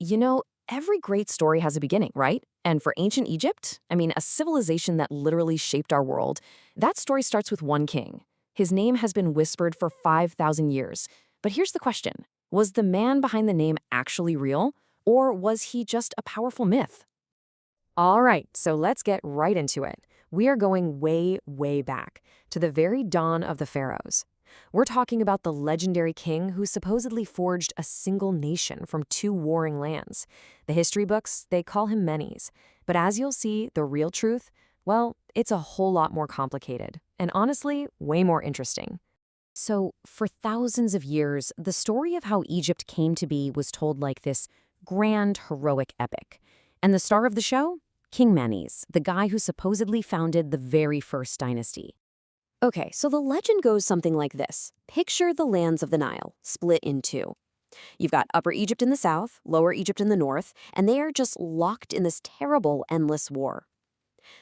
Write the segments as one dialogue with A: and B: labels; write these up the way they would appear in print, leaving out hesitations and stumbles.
A: You know, every great story has a beginning, right? And for ancient Egypt, a civilization that literally shaped our world, that story starts with one king. His name has been whispered for 5,000 years. But here's the question. Was the man behind the name actually real? Or was he just a powerful myth? All right, so let's get right into it. We are going way, way back to the very dawn of the pharaohs. We're talking about the legendary king who supposedly forged a single nation from two warring lands. The history books, they call him Menes. But as you'll see, the real truth, well, it's a whole lot more complicated. And honestly, way more interesting. So, for thousands of years, the story of how Egypt came to be was told like this grand, heroic epic. And the star of the show? King Menes, the guy who supposedly founded the very first dynasty. Okay, so the legend goes something like this. Picture the lands of the Nile, split in two. You've got Upper Egypt in the south, Lower Egypt in the north, and they are just locked in this terrible, endless war.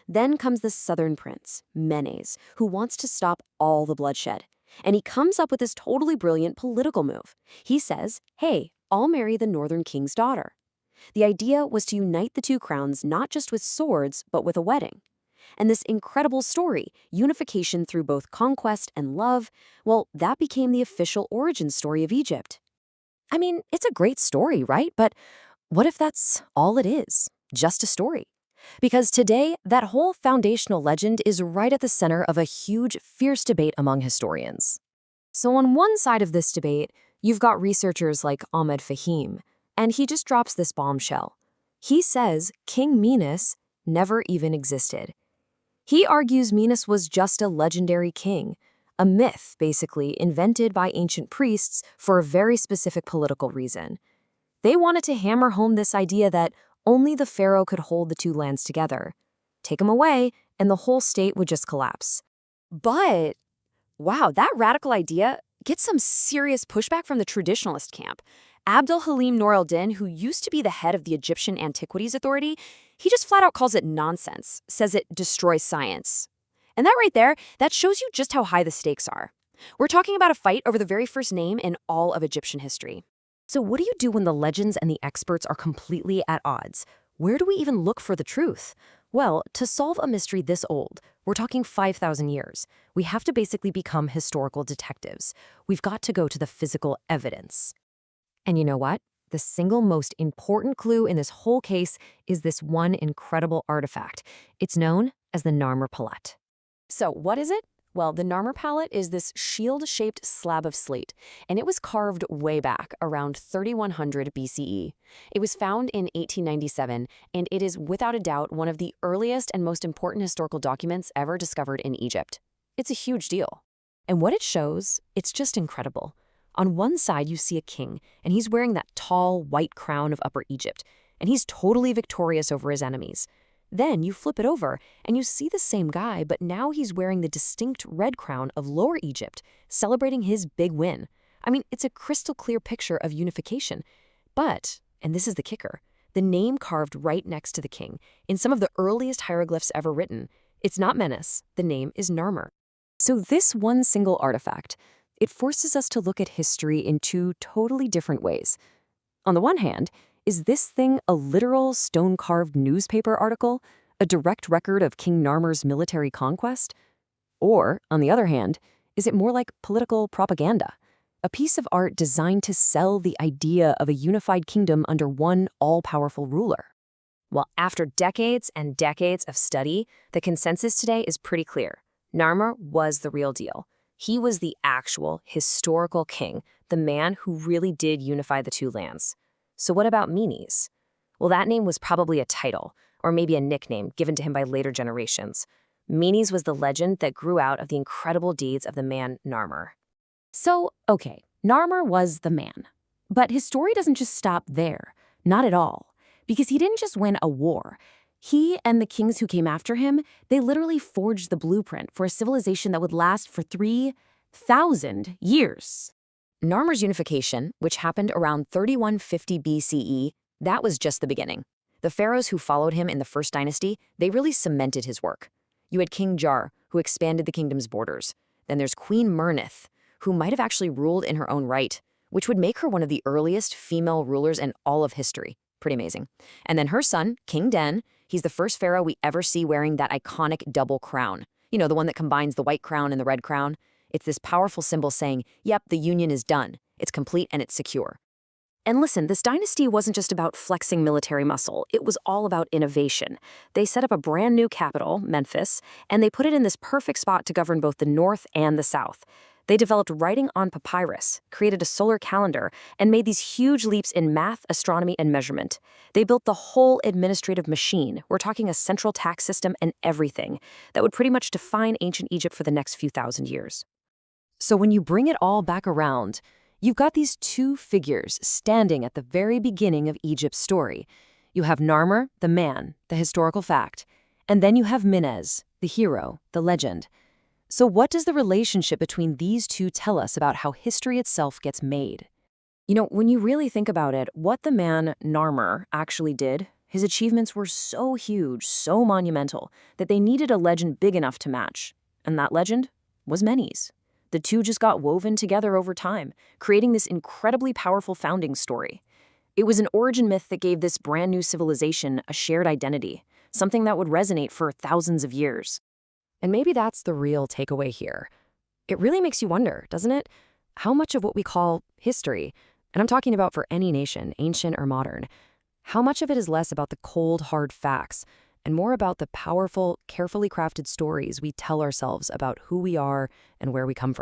A: Then comes the southern prince, Menes, who wants to stop all the bloodshed. And he comes up with this totally brilliant political move. He says, hey, I'll marry the northern king's daughter. The idea was to unite the two crowns not just with swords, but with a wedding. And this incredible story, unification through both conquest and love, well, that became the official origin story of Egypt. It's a great story, right? But what if that's all it is? Just a story? Because today, that whole foundational legend is right at the center of a huge, fierce debate among historians. So on one side of this debate, you've got researchers like Ahmed Fahim, and he just drops this bombshell. He says King Menes never even existed. He argues Menes was just a legendary king, a myth, basically, invented by ancient priests for a very specific political reason. They wanted to hammer home this idea that only the pharaoh could hold the two lands together. Take him away, and the whole state would just collapse. But, wow, that radical idea gets some serious pushback from the traditionalist camp. Abdul Halim Nur al-Din, who used to be the head of the Egyptian Antiquities Authority, he just flat out calls it nonsense, says it destroys science. And that right there, that shows you just how high the stakes are. We're talking about a fight over the very first name in all of Egyptian history. So what do you do when the legends and the experts are completely at odds? Where do we even look for the truth? Well, to solve a mystery this old, we're talking 5,000 years, we have to basically become historical detectives. We've got to go to the physical evidence. And you know what? The single most important clue in this whole case is this one incredible artifact. It's known as the Narmer Palette. So what is it? Well, the Narmer Palette is this shield-shaped slab of slate, and it was carved way back, around 3100 BCE. It was found in 1897, and it is without a doubt one of the earliest and most important historical documents ever discovered in Egypt. It's a huge deal. And what it shows, it's just incredible. On one side, you see a king, and he's wearing that tall, white crown of Upper Egypt, and he's totally victorious over his enemies. Then you flip it over, and you see the same guy, but now he's wearing the distinct red crown of Lower Egypt, celebrating his big win. It's a crystal clear picture of unification. But, and this is the kicker, the name carved right next to the king, in some of the earliest hieroglyphs ever written, it's not Menes, the name is Narmer. So this one single artifact, it forces us to look at history in two totally different ways. On the one hand, is this thing a literal stone-carved newspaper article, a direct record of King Narmer's military conquest? Or, on the other hand, is it more like political propaganda, a piece of art designed to sell the idea of a unified kingdom under one all-powerful ruler? Well, after decades and decades of study, the consensus today is pretty clear. Narmer was the real deal. He was the actual, historical king, the man who really did unify the two lands. So what about Menes? Well, that name was probably a title, or maybe a nickname given to him by later generations. Menes was the legend that grew out of the incredible deeds of the man Narmer. So, okay, Narmer was the man. But his story doesn't just stop there. Not at all. Because he didn't just win a war. He and the kings who came after him, they literally forged the blueprint for a civilization that would last for 3,000 years. Narmer's unification, which happened around 3150 BCE, that was just the beginning. The pharaohs who followed him in the first dynasty, they really cemented his work. You had King Jar, who expanded the kingdom's borders. Then there's Queen Mernith, who might have actually ruled in her own right, which would make her one of the earliest female rulers in all of history. Pretty amazing. And then her son, King Den, he's the first pharaoh we ever see wearing that iconic double crown. You know, the one that combines the white crown and the red crown. It's this powerful symbol saying, yep, the union is done. It's complete and it's secure. And listen, this dynasty wasn't just about flexing military muscle. It was all about innovation. They set up a brand new capital, Memphis, and they put it in this perfect spot to govern both the north and the south. They developed writing on papyrus, created a solar calendar, and made these huge leaps in math, astronomy, and measurement. They built the whole administrative machine. We're talking a central tax system and everything that would pretty much define ancient Egypt for the next few thousand years. So when you bring it all back around, you've got these two figures standing at the very beginning of Egypt's story. You have Narmer, the man, the historical fact, and then you have Minez, the hero, the legend. So what does the relationship between these two tell us about how history itself gets made? You know, when you really think about it, what the man Narmer actually did, his achievements were so huge, so monumental, that they needed a legend big enough to match. And that legend was Menes. The two just got woven together over time, creating this incredibly powerful founding story. It was an origin myth that gave this brand new civilization a shared identity, something that would resonate for thousands of years. And maybe that's the real takeaway here. It really makes you wonder, doesn't it? How much of what we call history, and I'm talking about for any nation, ancient or modern, how much of it is less about the cold, hard facts and more about the powerful, carefully crafted stories we tell ourselves about who we are and where we come from?